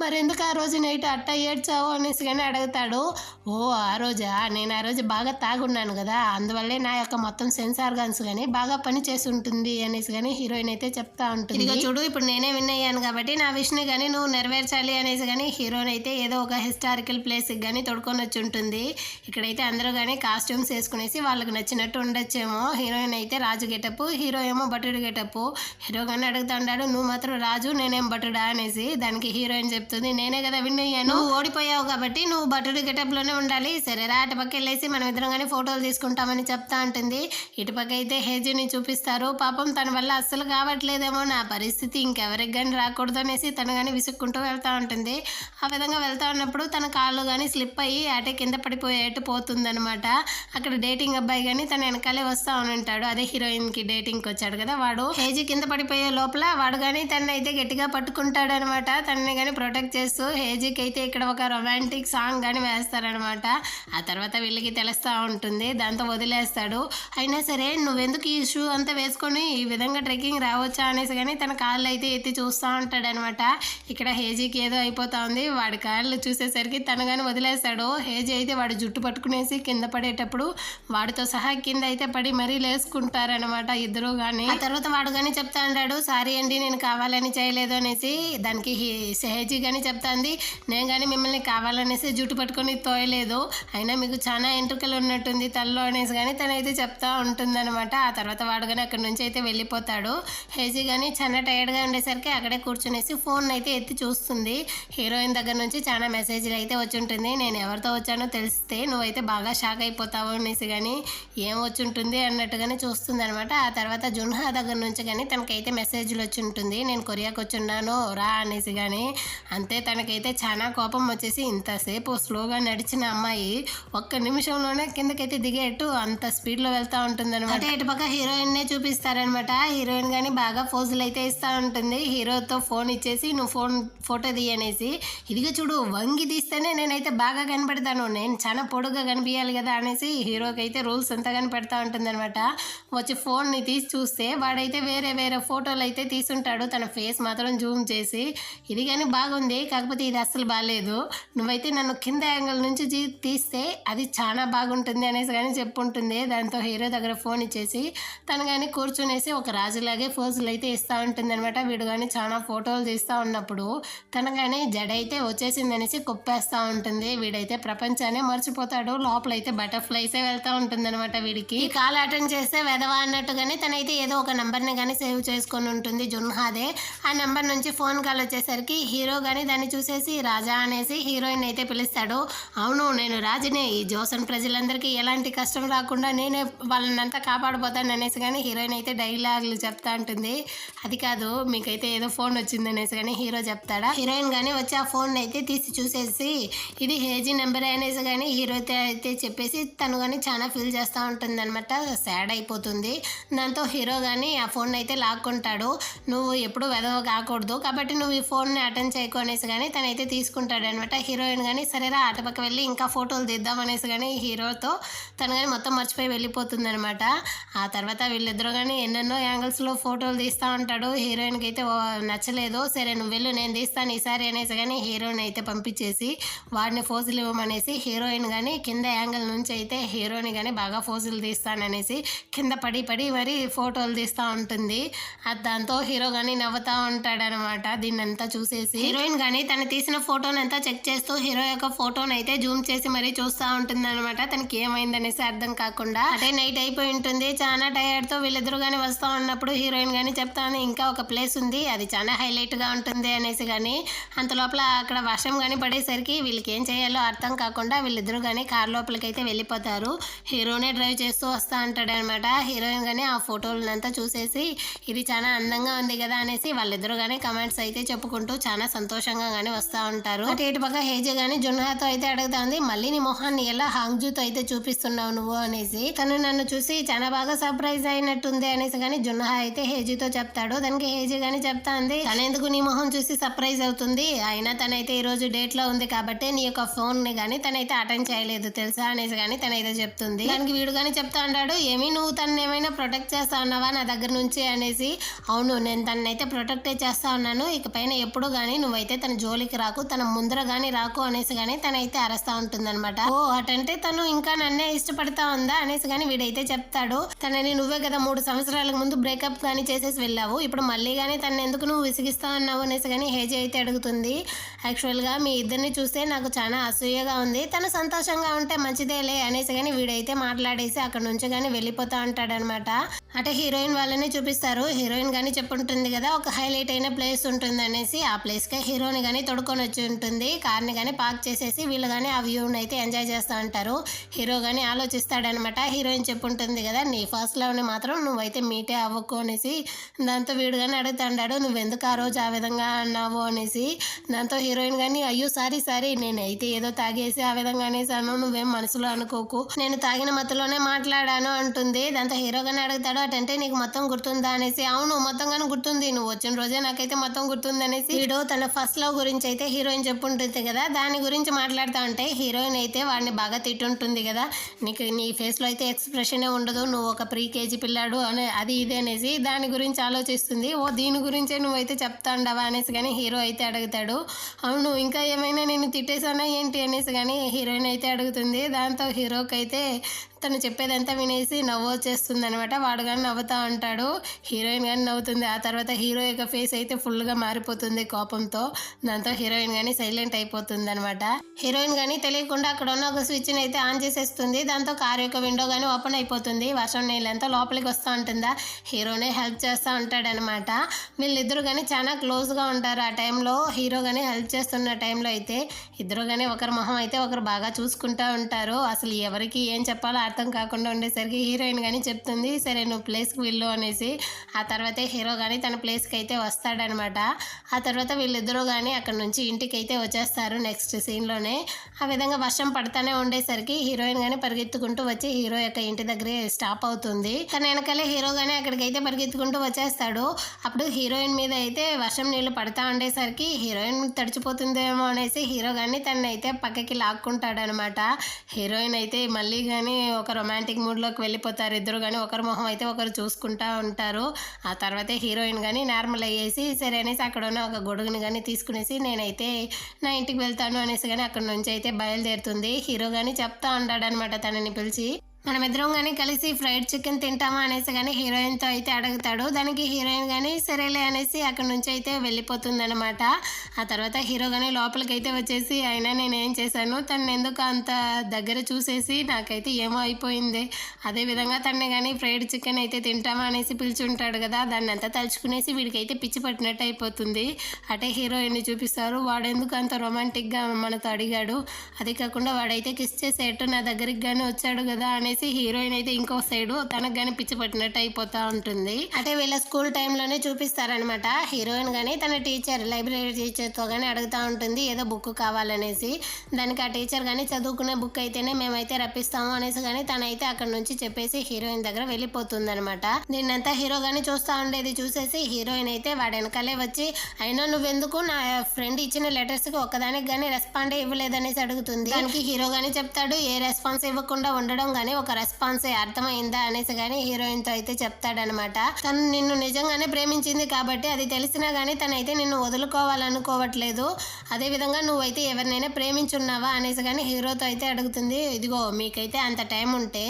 మరి ఎందుకు ఆ రోజు నైట్ అట్ట ఏడ్చావు అనేసి కానీ అడుగుతాడు. ఓ ఆ రోజా, నేను ఆ రోజు బాగా తాగున్నాను కదా, అందువల్లే నా యొక్క మొత్తం సెన్స్ ఆర్గాన్స్ కానీ బాగా పని చేసి ఉంటుంది అనేసి కానీ హీరోయిన్ అయితే చెప్తా ఉంటుంది. ఇదిగో చూడు ఇప్పుడు నేనే విన్ అయ్యాను కాబట్టి నా విష్ని కానీ నువ్వు నెరవేర్చాలి అనేసి కానీ హీరోయిన్ అయితే ఏదో ఒక హిస్టారికల్ ప్లేస్కి కానీ తొడుకొని వచ్చి ఉంటుంది. ఇక్కడైతే అందరూ కానీ కాస్ట్యూమ్స్ వేసుకునేసి వాళ్ళకి నచ్చినట్టు ఉండొచ్చేమో. హీరోయిన్ అయితే రాజు గెటప్, హీరో ఏమో భటుడు గెటప్. హీరో కానీ అడుగుతా ఉంటాడు, నువ్వు మాత్రం రాజు నేనేం భటుడా అనేసి. దానికి హీరోయిన్ చెప్తుంది, నేనే కదా విన్ అయ్యాను, నువ్వు ఓడిపోయావు కాబట్టి నువ్వు భటుడు గెటప్లోనే ఉండాలి, సరేరా అటుపక్క వెళ్ళేసి మనం ఇద్దరం కానీ ఫోటోలు తీసుకుంటామని చెప్తా ఉంటుంది. ఇటుపక్క అయితే హేజీని చూపిస్తారు. పాపం తన వల్ల అస్సలు కావట్లేదేమో నా పరిస్థితి, ఇంకెవరికి కానీ రాకూడదు అనేసి తను కానీ విసుక్కుంటూ వెళ్తూ ఉంటుంది. ఆ విధంగా వెళ్తూ ఉన్నప్పుడు తన కాళ్ళు కానీ స్లిప్ అయ్యి అటే కింద పడిపోయేట్టు పోతుందనమాట. అక్కడ డేటింగ్ అబ్బాయి కానీ తన వెనకాలే వస్తూ ఉంటాడు. అదే హీరోయిన్కి డేటింగ్కి వచ్చాడు కదా వాడు. హేజీ కింద పడిపోయే లోపల వాడు కానీ తనని అయితే గట్టిగా పట్టుకుంటాడు అనమాట, తనని కానీ ప్రొటెక్ట్ చేస్తూ. హేజీకి అయితే ఇక్కడ ఒక రొమాంటిక్ సాంగ్ కానీ వేస్తారనమాట. ఆ తర్వాత వీళ్ళకి తెలుస్తూ ఉంటుంది. దాంతో వదిలేస్తాడు. అయినా సరే నువ్వెందుకు ఈ షూ అంతా వేసుకొని ఈ విధంగా ట్రెక్కింగ్ రావచ్చా అనేసి కానీ తన కాళ్ళు అయితే ఎత్తి చూస్తూ ఉంటాడు అనమాట. ఇక్కడ హేజీకి ఏదో అయిపోతా ఉంది. వాడి కాళ్ళు చూసేసరికి తను కానీ వదిలేస్తాడు. హేజీ అయితే వాడి జుట్టు పట్టుకునేసి కింద పడేటప్పుడు వాడితో సహా కింద అయితే పడి మరీ లేసుకుంటారనమాట ఇద్దరు కానీ. ఆ తర్వాత వాడు కానీ చెప్తా ఉంటాడు, సారీ అండి నేను కావాలని చేయలేదు అనేసి. దానికి హేజీ కానీ చెప్తాంది, నేను కానీ మిమ్మల్ని కావాలనేసి జుట్టు పట్టుకొని తోయలేదు, అయినా మీకు చాలా ఎంట్రుకలు ఉన్నట్టుంది తల్లో అనేసి కానీ తనైతే చెప్తా ఉంటుందన్నమాట. ఆ తర్వాత వాడు కానీ అక్కడి నుంచి అయితే వెళ్ళిపోతాడు. హేజీ కానీ చాలా టైర్డ్గా ఉండేసరికి అక్కడే కూర్చునేసి ఫోన్ అయితే ఎత్తి చూస్తుంది. హీరోయిన్ దగ్గర నుంచి చాలా మెసేజ్లు అయితే వచ్చి ఉంటుంది. నేను ఎవరితో వచ్చానో తెలిస్తే నువ్వైతే బాగా షాక్ అయిపోతావు అనేసి కానీ ఏం వచ్చి ఉంటుంది అన్నట్టుగానే చూస్తుంది అనమాట. ఆ తర్వాత జున్హా దగ్గర నుంచి కానీ తనకైతే మెసేజ్లు వచ్చి ఉంటుంది, నేను కొరియాకి వచ్చున్నాను రా అనేసి కానీ. అంతే తనకైతే చాలా కోపం వచ్చేసి, ఇంతసేపు స్లోగా నడిచిన అమ్మాయి ఒక్క నిమిషంలోనే కిందకైతే దిగేట్టు అంత స్పీడ్లో వెళ్తూ ఉంటుంది అనమాట. ఇటుపక్క హీరోయిన్నే చూపిస్తారనమాట. హీరోయిన్ కానీ బాగా ఫోజులు అయితే ఇస్తూ ఉంటుంది. హీరోతో ఫోన్ ఇచ్చేసి నువ్వు ఫోటో తీయనేసి, ఇదిగో చూడు వంగి తీస్తేనే నేనైతే బాగా కనపడతాను, నేను చాలా పొడుగా కనిపించాలి కదా అనేసి హీరోకి అయితే రూల్స్ అంతా కనిపెడతా ఉంటుంది అనమాట. వచ్చి ఫోన్ని తీసి చూస్తే వాడైతే వేరే ఫోటోలు అయితే తీసుంటాడు, తన ఫేస్ మాత్రం జూమ్ చేసి. ఇది కానీ బాగుంది, కాకపోతే ఇది అస్సలు బాగాలేదు, నువ్వైతే నన్ను కింద యాంగిల్ నుంచి తీస్తే అది చాలా బాగుంటుంది అనేసి కానీ చెప్పుంటుంది. దాంతో హీరో దగ్గర ఫోన్ ఇచ్చేసి తను కానీ కూర్చునేసి ఒక రాజులాగే ఫోజులు అయితే ఇస్తూ ఉంటుంది అనమాట. వీడు కానీ చాలా ఫోటోలు తీస్తూ ఉన్నప్పుడు తను కానీ జడ అయితే వచ్చేసింది అనేసి కుప్పేస్తూ ఉంటుంది. వీడైతే ప్రపంచాన్ని మర్చిపోతాడు. లోపలైతే బటర్ఫ్లైసే వెళ్తూ ఉంటుంది అనమాట. వీడికి ఈ కాల్ అటెండ్ చేస్తే వెదవా అన్నట్టుగానే తనైతే ఏదో ఒక నెంబర్ని కానీ సేవ్ చేసుకొని ఉంటుంది జున్హాదే. ఆ నెంబర్ నుంచి ఫోన్ కాల్ వచ్చేసరికి హీరో కానీ దాన్ని చూసేసి రాజా అనేసి హీరోయిన్ అయితే పిలుస్తాడు. అవును నేను రాజునే, ఈ జోసన్ ప్రజలందరికీ ఎలాంటి కష్టం రాకుండా నేనే వాళ్ళనంతా కాపాడిపోతాను అనేసి కానీ హీరోయిన్ అయితే డైలాగులు చెప్తా ఉంటుంది. అది కాదు మీకైతే ఏదో ఫోన్ వచ్చింది అనేసి కానీ హీరో చెప్తాడా. హీరోయిన్ కానీ వచ్చి ఆ ఫోన్ అయితే తీసి చూసేసి ఇది హేజీ నెంబర్ అనేసి కానీ హీరో అయితే చెప్పేసి తను కానీ చాలా ఫీల్ చేస్తూ ఉంటుంది అనమాట. సాడ్ అయిపోతుంది. దాంతో హీరో కానీ ఆ ఫోన్ అయితే లాక్కుంటాడు. నువ్వు ఎప్పుడు వెదవ కాకూడదు కాబట్టి నువ్వు ఈ ఫోన్ని అటెండ్ చేయకు అనేసి కానీ తనైతే తీసుకుంటాడు అనమాట. హీరోయిన్ కానీ సరేరా అటుపక్క వెళ్ళి ఇంకా ఫోటోలు తీద్దాం అనేసి కానీ హీరోతో తను కానీ మొత్తం మర్చిపోయి వెళ్ళిపోతుంది అనమాట. ఆ తర్వాత వీళ్ళిద్దరూ కానీ ఎన్నెన్నో యాంగిల్స్లో ఫోటోలు తీస్తూ ఉంటాడు. హీరోయిన్కి అయితే నచ్చలేదు. సరే నువ్వు వెళ్ళు నేను తీస్తాను ఈసారి అనేసి కానీ హీరోయిన్ అయితే పంపించేసి వాడిని ఫోజులు ఇవ్వమనేసి హీరోయిన్ కానీ కింద యాంగిల్ నుంచి అయితే హీరోయిన్ కానీ బాగా ఫోజులు తీస్తాననేసి కింద పడి మరి ఫోటోలు తీస్తూ ఉంటుంది. దాంతో హీరో కానీ నవ్వుతూ ఉంటాడనమాట. దీన్నంతా చూసేసి హీరోయిన్ కానీ తను తీసిన ఫోటోని అంతా చెక్ చేస్తూ హీరో యొక్క ఫోటోని అయితే జూమ్ చేసి మరీ చూస్తూ ఉంటుంది అనమాట. తనకి ఏమైందనేసి అర్థం కాకుండా. అంటే నైట్ అయిపోయి ఉంటుంది. చాలా టైర్డ్తో వీళ్ళిద్దరు కానీ వస్తూ ఉన్నప్పుడు హీరోయిన్ కానీ చెప్తాను ఇంకా ఒక ప్లేస్ ఉంది అది చాలా హైలైట్గా ఉంటుంది అనేసి కానీ అంత లోపల అక్కడ వర్షం కానీ పడేసరికి వీళ్ళకి ఏం చేయాలో అర్థం కాకుండా వీళ్ళిద్దరూ కానీ కార్ లోపలికి అయితే వెళ్ళిపోతారు. హీరోనే డ్రైవ్ చేస్తూ వస్తూ ఉంటాడనమాట. హీరోయిన్ కానీ ఆ ఫోటోలంతా చూసేసి ఇది చాలా అందంగా ఉంది కదా అనేసి వాళ్ళిద్దరూ కానీ కమెంట్స్ అయితే చెప్పుకుంటూ చాలా సంతోషంగా కానీ వస్తూ ఉంటారు. అంటే ఇటు పక్క హేజీ కానీ జున్హాతో అయితే అడుగుతుంది మళ్ళీ నీ మొహాన్ని ఎలా హాంగ్జూతో అయితే చూపిస్తున్నావు నువ్వు అనేసి. తను నన్ను చూసి చాలా బాగా సర్ప్రైజ్ అయినట్టుంది అనేసి కానీ జున్హా అయితే హేజీతో చెప్తాడు. దానికి హేజీ కానీ చెప్తాంది తనెందుకు నీ మొహం చూసి సర్ప్రైజ్ అవుతుంది, అయినా తనైతే ఈ రోజు డేట్ లో ఉంది కాబట్టి నీ యొక్క ఫోన్ ని కానీ తనైతే అటెండ్ చేయలేదు తెలుసా అనేసి కానీ తనైతే చెప్తుంది. దానికి వీడు కానీ చెప్తా ఉంటాడు ఏమి నువ్వు తను ఏమైనా ప్రొటెక్ట్ చేస్తా ఉన్నావా నా దగ్గర నుంచి అనేసి. అవును నేను తనైతే ప్రొటెక్ట్ చేస్తా ఉన్నాను, ఇకపైన ఎప్పుడు కానీ నువ్వైతే తన జోలికి రాకు, తన ముందర కానీ రాకు అనేసి కానీ తనైతే అరస్తా ఉంటుంది అనమాట. ఓ అటంటే తను ఇంకా నన్నే ఇష్టపడతా ఉందా అనేసి కానీ వీడైతే చెప్తాడు. తనని నువ్వే కదా 3 సంవత్సరాల ముందు బ్రేకప్ కానీ చేసేసి వెళ్ళావు, ఇప్పుడు మళ్ళీ కానీ తను ఎందుకు నువ్వు విసిగిస్తా ఉన్నావు అనేసి కానీ హేజీ అయితే అడుగుతుంది. యాక్చువల్గా మీ ఇద్దరిని చూస్తే నాకు చాలా అసూయగా ఉంది, తను సంతోషంగా ఉంటే మంచిదేలే అనేసి కానీ వీడైతే మాట్లాడేసి అక్కడ నుంచి కానీ వెళ్ళిపోతా ఉంటాడనమాట. అంటే హీరోయిన్ వాళ్ళని చూపిస్తారు. హీరోయిన్ కానీ చెప్పుంటుంది కదా ఒక హైలైట్ అయిన ప్లేస్ ఉంటుంది అనేసి, ఆ ప్లేస్కే హీరోని కానీ తొడుకొని వచ్చి ఉంటుంది. కార్ని కానీ పార్క్ చేసేసి వీళ్ళు కానీ ఆ వ్యూని అయితే ఎంజాయ్ చేస్తూ ఉంటారు. హీరో కానీ ఆలోచిస్తాడనమాట. హీరోయిన్ చెప్పుంటుంది కదా నీ ఫస్ట్ లవ్ని మాత్రం నువ్వైతే మీటే అవ్వకు అనేసి. దాంతో వీడు కానీ అడుగుతాడు నువ్వెందుకు ఆ రోజు ఆ విధంగా అన్నావు అనేసి. దాంతో హీరోయిన్ కానీ అయ్యో సారీ నేనైతే ఏదో తాగేసి ఆ విధంగా అనేసాను, నువ్వేం మనసులో అనుకోకు, నేను తాగిన మత్తులోనే మాట్లాడాను అంటుంది. దాంతో హీరో కానీ అడుగుతాడు అటంటే నీకు మొత్తం గుర్తుందా అనేసి. అవును మొత్తంగానే గుర్తుంది, నువ్వు వచ్చిన రోజే నాకైతే మొత్తం గుర్తుంది అనేసి వీడు తన ఫస్ట్ లవ్ గురించి అయితే హీరోయిన్ చెప్పుంటుంది కదా దాని గురించి మాట్లాడుతూ ఉంటే హీరోయిన్ అయితే వాడిని బాగా తిట్టుంటుంది కదా, నీకు నీ ఫేస్లో అయితే ఎక్స్ప్రెషనే ఉండదు, నువ్వు ఒక ప్రీ-కేజీ పిల్లాడు అని అది ఇది అనేసి దాని గురించి ఆలోచిస్తుంది. ఓ దీని గురించే నువ్వైతే చెప్తా ఉండవా అనేసి కానీ హీరో అయితే అడుగుతాడు. అవును ఇంకా ఏమైనా నేను తిట్టేసానా ఏంటి అనేసి కానీ హీరోయిన్ అయితే అడుగుతుంది. దాంతో హీరోకి అయితే తను చెప్పేదంతా వినేసి నవ్వు వచ్చేస్తుంది అనమాట. వాడు కానీ నవ్వుతూ ఉంటాడు, హీరోయిన్ కానీ నవ్వుతుంది. ఆ తర్వాత హీరో యొక్క ఫేస్ అయితే ఫుల్గా మారిపోతుంది కోపంతో. దాంతో హీరోయిన్ కానీ సైలెంట్ అయిపోతుంది అనమాట. హీరోయిన్ కానీ తెలియకుండా అక్కడ ఉన్న ఒక స్విచ్ని అయితే ఆన్ చేసేస్తుంది. దాంతో కార్ యొక్క విండో కానీ ఓపెన్ అయిపోతుంది. వర్షం నీళ్ళంతా లోపలికి వస్తూ ఉంటుందా, హీరోనే హెల్ప్ చేస్తూ ఉంటాడనమాట. వీళ్ళిద్దరు కానీ చాలా క్లోజ్గా ఉంటారు. ఆ టైంలో హీరో కానీ హెల్ప్ చేస్తున్న టైంలో అయితే ఇద్దరు కానీ ఒకరి మొహం అయితే ఒకరు బాగా చూసుకుంటూ ఉంటారు. అసలు ఎవరికి ఏం చెప్పాలో అర్థం కాకుండా ఉండేసరికి హీరోయిన్ కానీ చెప్తుంది సరే నువ్వు ప్లేస్కి వెళ్ళు అనేసి. ఆ తర్వాత హీరో కానీ తన ప్లేస్కి అయితే వస్తాడనమాట. ఆ తర్వాత వీళ్ళిద్దరూ కానీ అక్కడ నుంచి ఇంటికి అయితే వచ్చేస్తారు నెక్స్ట్ సీన్లోనే. ఆ విధంగా వర్షం పడతానే ఉండేసరికి హీరోయిన్ కానీ పరిగెత్తుకుంటూ వచ్చి హీరో యొక్క ఇంటి దగ్గరే స్టాప్ అవుతుంది. తన వెనకాలే హీరో కానీ అక్కడికి అయితే పరిగెత్తుకుంటూ వచ్చేస్తాడు. అప్పుడు హీరోయిన్ మీద అయితే వర్షం నీళ్ళు పడతా ఉండేసరికి హీరోయిన్ తడిచిపోతుందేమో అనేసి హీరో కానీ తనని అయితే పక్కకి లాక్కుంటాడనమాట. హీరోయిన్ అయితే మళ్ళీ కానీ ఒక రొమాంటిక్ మూడ్లోకి వెళ్ళిపోతారు. ఇద్దరు కానీ ఒకరి మొహం అయితే ఒకరు చూసుకుంటూ ఉంటారు. ఆ తర్వాత హీరోయిన్ కానీ నార్మల్ అయ్యేసి సరే అనేసి అక్కడ ఉన్న ఒక గొడుగుని కానీ తీసుకునేసి నేనైతే నా ఇంటికి వెళ్తాను అనేసి కానీ అక్కడ నుంచి అయితే బయలుదేరుతుంది. హీరో కానీ చెప్తా ఉంటాడనమాట తనని పిలిచి మనమిద్దరం కానీ కలిసి ఫ్రైడ్ చికెన్ తింటామా అనేసి కానీ హీరోయిన్తో అయితే అడుగుతాడు. దానికి హీరోయిన్ కానీ సరేలే అనేసి అక్కడ నుంచి అయితే వెళ్ళిపోతుందనమాట. ఆ తర్వాత హీరో కానీ లోపలికి అయితే వచ్చేసి అయినా నేనేం చేశాను, తను ఎందుకు అంత దగ్గర చూసేసి నాకైతే ఏమో అయిపోయింది. అదేవిధంగా తనని కానీ ఫ్రైడ్ చికెన్ అయితే తింటామా అనేసి పిలిచుంటాడు కదా, దాన్ని అంతా తలుచుకునేసి వీడికైతే పిచ్చి పట్టినట్టు అయిపోతుంది. అటే హీరోయిన్ని చూపిస్తారు. వాడెందుకు అంత రొమాంటిక్గా మనతో అడిగాడు, అది కాకుండా వాడైతే కిస్ చేసేట్టు నా దగ్గరికి కానీ వచ్చాడు కదా అనేసి హీరోయిన్ అయితే ఇంకో సైడు తనకు కానీ పిచ్చి పట్టినట్టు అయిపోతూ ఉంటుంది. అంటే వీళ్ళ స్కూల్ టైంలోనే చూపిస్తారనమాట. హీరోయిన్ కానీ తన టీచర్ లైబ్రరీ టీచర్తో కానీ అడుగుతూ ఉంటుంది ఏదో బుక్ కావాలనేసి. దానికి ఆ టీచర్ కానీ చదువుకునే బుక్ అయితేనే మేమైతే రప్పిస్తాము అనేసి కానీ తనైతే అక్కడ నుంచి చెప్పేసి హీరోయిన్ దగ్గర వెళ్ళిపోతుంది అనమాట. దీన్నంతా హీరో కానీ చూస్తూ ఉండేది చూసేసి హీరోయిన్ అయితే వాడి వెనకాలే వచ్చి అయినా నువ్వెందుకు నా ఫ్రెండ్ ఇచ్చిన లెటర్స్కి ఒక్కదానికి కానీ రెస్పాండే ఇవ్వలేదనేసి అడుగుతుంది. దానికి హీరో కానీ చెప్తాడు ఏ రెస్పాన్స్ ఇవ్వకుండా ఉండడం కానీ ఒక రెస్పాన్సే, అర్థమైందా అనేసి కానీ హీరోయిన్తో అయితే చెప్తాడనమాట. తను నిన్ను నిజంగానే ప్రేమించింది కాబట్టి అది తెలిసినా కానీ తనైతే నిన్ను వదులుకోవాలనుకోవట్లేదు. అదేవిధంగా నువ్వైతే ఎవరినైనా ప్రేమించున్నావా అనేసి కానీ హీరోతో అయితే అడుగుతుంది. ఇదిగో మీకైతే అంత టైం ఉంటే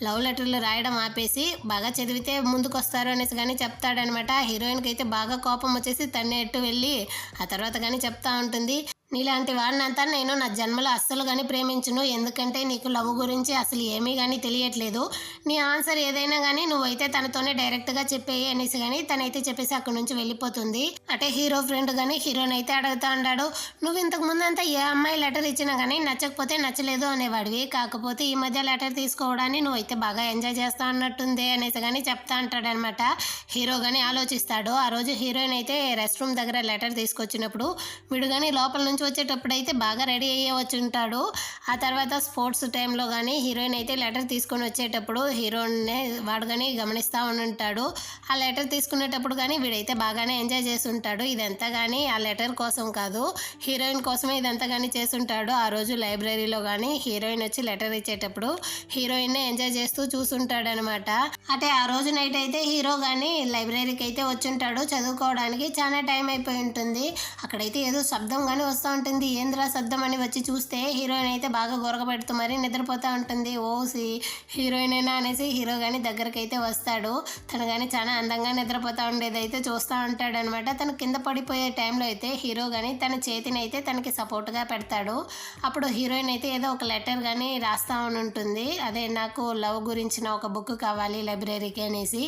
లవ్ లెటర్లు రాయడం ఆపేసి బాగా చదివితే ముందుకు వస్తారు అనేసి కానీ చెప్తాడనమాట. హీరోయిన్కి అయితే బాగా కోపం వచ్చేసి తన్నే ఎట్టు వెళ్ళి ఆ తర్వాత కానీ చెప్తా ఉంటుంది, నీలాంటి వాడినంతా నేను నా జన్మలో అస్సలు కానీ ప్రేమించును. ఎందుకంటే నీకు లవ్ గురించి అసలు ఏమీ కానీ తెలియట్లేదు. నీ ఆన్సర్ ఏదైనా కానీ నువ్వైతే తనతోనే డైరెక్ట్గా చెప్పేయి అనేసి కానీ తనైతే చెప్పేసి అక్కడి నుంచి వెళ్ళిపోతుంది. అంటే హీరో ఫ్రెండ్ కానీ హీరోని అయితే అడుగుతా ఉంటాడు, నువ్వు ఇంతకు ముందు అంతా ఏ అమ్మాయి లెటర్ ఇచ్చినా కానీ నచ్చకపోతే నచ్చలేదు అనేవాడివి, కాకపోతే ఈ మధ్య లెటర్ తీసుకోవడాన్ని నువ్వైతే బాగా ఎంజాయ్ చేస్తా అన్నట్టుంది అనేసి కానీ చెప్తా అంటాడనమాట. హీరో కానీ ఆలోచిస్తాడు. ఆ రోజు హీరోయిన్ అయితే రెస్ట్ రూమ్ దగ్గర లెటర్ తీసుకొచ్చినప్పుడు వీడు కానీ లోపల నుంచి వచ్చేటప్పుడు అయితే బాగా రెడీ అయ్యే వచ్చి ఉంటాడు. ఆ తర్వాత స్పోర్ట్స్ టైంలో కానీ హీరోయిన్ అయితే లెటర్ తీసుకొని వచ్చేటప్పుడు హీరోయిన్నే వాడు కానీ గమనిస్తూ ఉంటాడు. ఆ లెటర్ తీసుకునేటప్పుడు కానీ వీడైతే బాగానే ఎంజాయ్ చేసి ఉంటాడు. ఇదంతా కానీ ఆ లెటర్ కోసం కాదు, హీరోయిన్ కోసమే ఇదంతా కానీ చేసుంటాడు. ఆ రోజు లైబ్రరీలో కానీ హీరోయిన్ వచ్చి లెటర్ ఇచ్చేటప్పుడు హీరోయిన్నే ఎంజాయ్ చేస్తూ చూసుంటాడు అనమాట. అంటే ఆ రోజు నైట్ అయితే హీరో కానీ లైబ్రరీకి అయితే వచ్చుంటాడు చదువుకోవడానికి. చాలా టైం అయిపోయి ఉంటుంది. అక్కడైతే ఏదో శబ్దం కానీ వస్తూ ఉంటుంది. ఏంద్రా శబ్దం అని వచ్చి చూస్తే హీరోయిన్ అయితే బాగా గొరగబెడుతూ మరీ నిద్రపోతూ ఉంటుంది. ఓసి హీరోయినేనా అనేసి హీరో కానీ దగ్గరికి అయితే వస్తాడు. తను కానీ చాలా అందంగా నిద్రపోతూ ఉండేది అయితే చూస్తూ ఉంటాడు అనమాట. తను కింద పడిపోయే టైంలో అయితే హీరో కానీ తన చేతిని అయితే తనకి సపోర్ట్గా పెడతాడు. అప్పుడు హీరోయిన్ అయితే ఏదో ఒక లెటర్ కానీ రాస్తా ఉంటుంది. అదే నాకు లవ్ గురించిన ఒక బుక్ కావాలి లైబ్రరీకి అనేసి.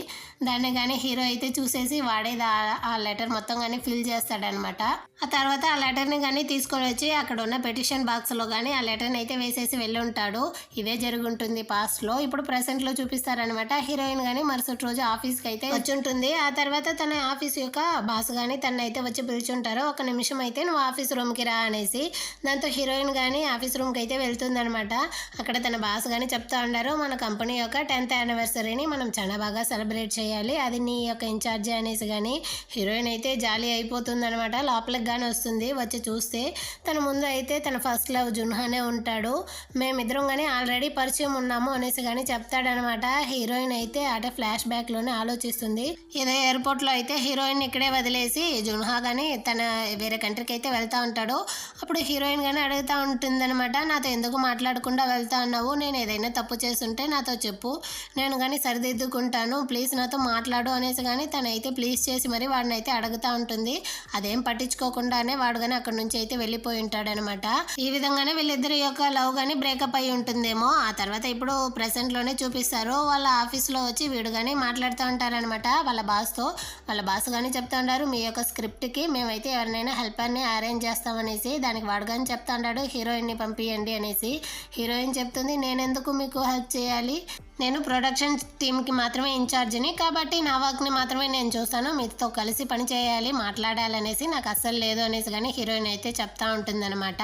దాన్ని కానీ హీరో అయితే చూసేసి వాడేది ఆ లెటర్ మొత్తం కానీ ఫిల్ చేస్తాడనమాట. ఆ తర్వాత ఆ లెటర్ని కానీ తీసుకొని వచ్చి అక్కడ ఉన్న పెటిషన్ బాక్స్లో కానీ ఆ లెటర్ని అయితే వేసేసి వెళ్ళి ఉంటాడు. ఇదే జరుగుంటుంది పాస్ట్లో. ఇప్పుడు ప్రెసెంట్లో చూపిస్తారనమాట. హీరోయిన్ కానీ మరుసటి రోజు ఆఫీస్కి అయితే వచ్చి ఉంటుంది. ఆ తర్వాత తన ఆఫీస్ యొక్క బాస్ కానీ తను అయితే వచ్చి పిలుచుంటారు. ఒక నిమిషం అయితే నువ్వు ఆఫీస్ రూమ్కి రా అనేసి. దాంతో హీరోయిన్ కానీ ఆఫీస్ రూమ్కి అయితే వెళ్తుందనమాట. అక్కడ తన బాస్ కానీ చెప్తా ఉన్నారు, మన కంపెనీ యొక్క 10th యానివర్సరీని మనం చాలా బాగా సెలబ్రేట్ చేయాలి, అది నీ యొక్క ఇన్ఛార్జి అనేసి కానీ హీరోయిన్ అయితే జాలీ అయిపోతుందనమాట. లోపలికి కానీ వస్తుంది. వచ్చి చూస్తే తన ముందు అయితే తన ఫస్ట్ లవ్ జున్హానే ఉంటాడు. మేమిద్దరం కానీ ఆల్రెడీ పరిచయం ఉన్నాము అనేసి కానీ చెప్తాడనమాట. హీరోయిన్ అయితే అంటే ఫ్లాష్ బ్యాక్లోనే ఆలోచిస్తుంది. ఏదో ఎయిర్పోర్ట్లో అయితే హీరోయిన్ ఇక్కడే వదిలేసి జున్హా కానీ తన వేరే కంట్రీకి అయితే వెళ్తూ ఉంటాడు. అప్పుడు హీరోయిన్ కానీ అడుగుతూ ఉంటుందన్నమాట, నాతో ఎందుకు మాట్లాడకుండా వెళ్తా అన్నావు, నేను ఏదైనా తప్పు చేస్తుంటే నాతో చెప్పు, నేను కానీ సరిదిద్దుకుంటాను, ప్లీజ్ నాతో మాట్లాడు అనేసి కానీ తనైతే ప్లీజ్ చేసి మరి వాడిని అయితే అడుగుతూ ఉంటుంది. అదేం పట్టించుకోకుండానే వాడు కానీ అక్కడి నుంచి అయితే వెళ్ళిపోయి ఉంటాడనమాట. ఈ విధంగానే వీళ్ళిద్దరి యొక్క లవ్ కానీ బ్రేకప్ అయి ఉంటుందేమో. ఆ తర్వాత ఇప్పుడు ప్రెసెంట్లోనే చూపిస్తారు. వాళ్ళ ఆఫీస్లో వచ్చి వీడు కానీ మాట్లాడుతూ ఉంటారనమాట వాళ్ళ బాస్తో. వాళ్ళ బాస్ కానీ చెప్తా ఉంటారు, మీ యొక్క స్క్రిప్ట్కి మేమైతే ఎవరినైనా హెల్పర్ని అరేంజ్ చేస్తామనేసి. దానికి వాడు కానీ చెప్తా ఉంటాడు, హీరోయిన్ని పంపించండి అనేసి. హీరోయిన్ చెప్తుంది, నేనెందుకు మీకు హెల్ప్ చేయాలి, నేను ప్రొడక్షన్ టీమ్కి మాత్రమే ఇన్ఛార్జిని, కాబట్టి నా వర్క్ని మాత్రమే నేను చూస్తాను, మీతో కలిసి పని చేయాలి, మాట్లాడాలనేసి నాకు అస్సలు లేదు అనేసి కానీ హీరోయిన్ అయితే చెప్తా ఉంటుందన్నమాట.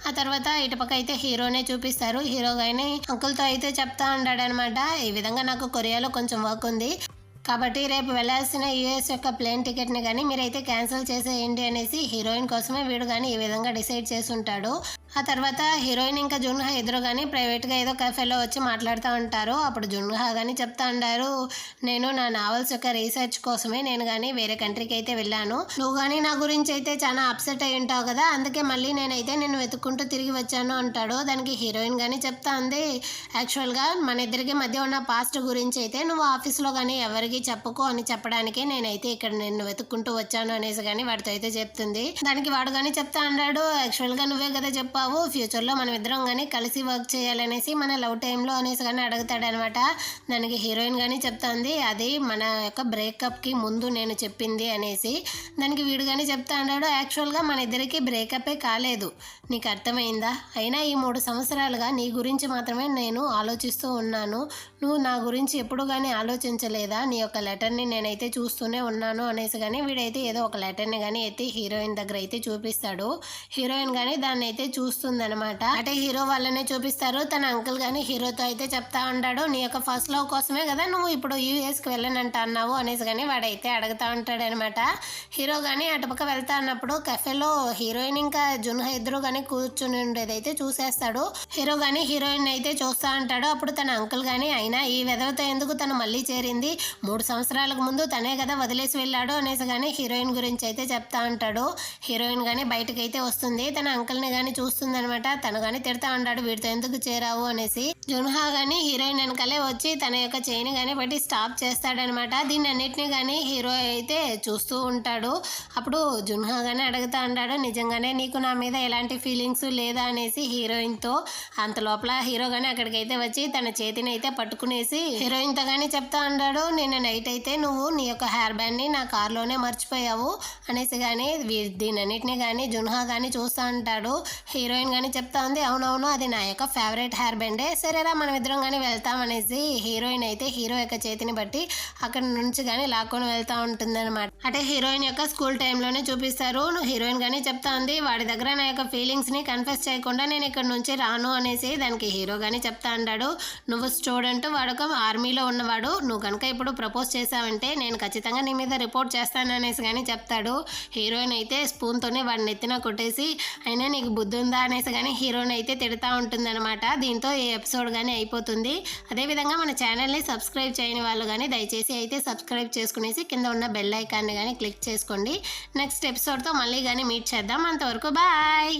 ఆ తర్వాత ఇటుపక్క అయితే హీరోనే చూపిస్తారు. హీరో కానీ అంకుల్తో అయితే చెప్తా ఉంటాడనమాట, ఈ విధంగా నాకు కొరియాలో కొంచెం వర్క్ ఉంది, కాబట్టి రేపు వెళ్ళాల్సిన యూఎస్ యొక్క ప్లేన్ టికెట్ని కానీ మీరైతే క్యాన్సిల్ చేసేయండి అనేసి హీరోయిన్ కోసమే వీడు కానీ ఈ విధంగా డిసైడ్ చేసి ఉంటాడు. ఆ తర్వాత హీరోయిన్ ఇంకా జున్హా ఇద్దరు కానీ ప్రైవేట్గా ఏదో కెఫేలో వచ్చి మాట్లాడుతూ ఉంటారు. అప్పుడు జున్హా కానీ చెప్తా ఉంటారు, నేను నా నావెల్స్ యొక్క రీసెర్చ్ కోసమే నేను కానీ వేరే కంట్రీకి అయితే వెళ్ళాను. నువ్వు కానీ నా గురించి అయితే చాలా అప్సెట్ అయి ఉంటావు కదా, అందుకే మళ్ళీ నేనైతే నేను వెతుక్కుంటూ తిరిగి వచ్చాను అంటాడు. దానికి హీరోయిన్ కానీ చెప్తా ఉంది, యాక్చువల్గా మన ఇద్దరికి మధ్య ఉన్న పాస్ట్ గురించి అయితే నువ్వు ఆఫీస్లో కానీ ఎవరికి చెప్పుకో అని చెప్పడానికే నేనైతే ఇక్కడ నిన్ను వెతుక్కుంటూ వచ్చాను అనేసి కానీ వాడితో అయితే చెప్తుంది. దానికి వాడు కానీ చెప్తా అన్నాడు, యాక్చువల్గా నువ్వే కదా చెప్పావు ఫ్యూచర్లో మనం ఇద్దరం కానీ కలిసి వర్క్ చేయాలనేసి మన లవ్ టైంలో అనేసి కానీ అడుగుతాడనమాట. దానికి హీరోయిన్ కానీ చెప్తాంది, అది మన యొక్క బ్రేకప్కి ముందు నేను చెప్పింది అనేసి. దానికి వీడు కానీ చెప్తా అన్నాడు, యాక్చువల్గా మన ఇద్దరికి బ్రేకప్పే కాలేదు, నీకు అర్థమైందా, అయినా ఈ 3 సంవత్సరాలుగా నీ గురించి మాత్రమే నేను ఆలోచిస్తూ ఉన్నాను, నువ్వు నా గురించి ఎప్పుడు కానీ ఆలోచించలేదా, నీ యొక్క లెటర్ని నేనైతే చూస్తూనే ఉన్నాను అనేసి కానీ వీడైతే ఏదో ఒక లెటర్ని కానీ ఎత్తి హీరోయిన్ దగ్గర అయితే చూపిస్తాడు. హీరోయిన్ కానీ దాన్ని అయితే చూస్తుందనమాట. అంటే హీరో వాళ్ళనే చూపిస్తారు. తన అంకుల్ కానీ హీరోతో అయితే చెప్తా ఉంటాడు, నీ యొక్క ఫస్ట్ లవ్ కోసమే కదా నువ్వు ఇప్పుడు యూఎస్కి వెళ్ళనంట అన్నావు అనేసి కానీ వాడైతే అడుగుతా ఉంటాడు అనమాట. హీరో కానీ అటుపక్క వెళ్తా అన్నప్పుడు కెఫేలో హీరోయిన్ ఇంకా జున్హా ఇద్దరు కానీ కూర్చుని ఉండేదైతే చూసేస్తాడు. హీరో కానీ హీరోయిన్ అయితే చూస్తూ ఉంటాడు. అప్పుడు తన అంకుల్ కానీ, అయినా ఈ వెధవతో ఎందుకు తను మళ్ళీ చేరింది, 3 సంవత్సరాలకు ముందు తనే కదా వదిలేసి వెళ్ళాడు అనేసి కానీ హీరోయిన్ గురించి అయితే చెప్తా ఉంటాడు. హీరోయిన్ కానీ బయటకు అయితే వస్తుంది, తన అంకుల్ని కానీ చూస్తుందనమాట. తను కానీ తిడతా ఉంటాడు, వీడితో ఎందుకు చేరావు అనేసి. జున్హా కానీ హీరోయిన్ వెనకాలే వచ్చి తన యొక్క చైన్ కానీ బట్టి స్టాప్ చేస్తాడనమాట. దీన్ని అన్నిటినీ కానీ హీరో అయితే చూస్తూ ఉంటాడు. అప్పుడు జున్హా కానీ అడుగుతా ఉంటాడు, నిజంగానే నీకు నా మీద ఎలాంటి ఫీలింగ్స్ లేదా అనేసి హీరోయిన్తో. అంత లోపల హీరో కానీ అక్కడికైతే వచ్చి తన చేతిని అయితే పట్టుకునేసి హీరోయిన్తో కానీ చెప్తా ఉంటాడు, నిన్న నైట్ అయితే నువ్వు నీ యొక్క హెయిర్ బ్యాండ్ని నా కార్లోనే మర్చిపోయావు అనేసి కానీ దీని అన్నిటినీ కానీ జున్హా కానీ చూస్తూ ఉంటాడు. హీరోయిన్ కానీ చెప్తా ఉంది, అవునవును అది నా యొక్క ఫేవరెట్ హెయిర్ బ్యాండే, సరేరా మనం ఇద్దరం కానీ వెళ్తాం అనేసి హీరోయిన్ అయితే హీరో యొక్క చేతిని బట్టి అక్కడ నుంచి కానీ లాక్కొని వెళ్తూ ఉంటుంది అనమాట. అంటే హీరోయిన్ యొక్క స్కూల్ టైంలోనే చూపిస్తారు. హీరోయిన్ కానీ చెప్తా ఉంది, వాడి దగ్గర నా యొక్క ఫీలింగ్స్ని కన్ఫెస్ చేయకుండా నేను ఇక్కడ నుంచి రాను అనేసి. దానికి హీరో కానీ చెప్తా అంటాడు, నువ్వు స్టూడెంట్, వాడొక ఆర్మీలో ఉన్నవాడు, నువ్వు కనుక ఇప్పుడు ప్రపోజ్ చేసావంటే నేను ఖచ్చితంగా నీ మీద రిపోర్ట్ చేస్తాను అనేసి కానీ చెప్తాడు. హీరోయిన్ అయితే స్పూన్తోనే వాడిని ఎత్తిన కొట్టేసి, అయినా నీకు బుద్ధి ఉందా అనేసి కానీ హీరోయిన్ అయితే తిడతా ఉంటుందన్నమాట. దీంతో ఈ ఎపిసోడ్ కానీ అయిపోతుంది. అదేవిధంగా మన ఛానల్ని సబ్స్క్రైబ్ చేయని వాళ్ళు కానీ దయచేసి అయితే సబ్స్క్రైబ్ చేసుకునేసి కింద ఉన్న బెల్ ఐకాన్ని కానీ క్లిక్ చేసుకోండి. నెక్స్ట్ ఎపిసోడ్తో మళ్ళీ కానీ మీట్ చేద్దాం. అంతవరకు బాయ్.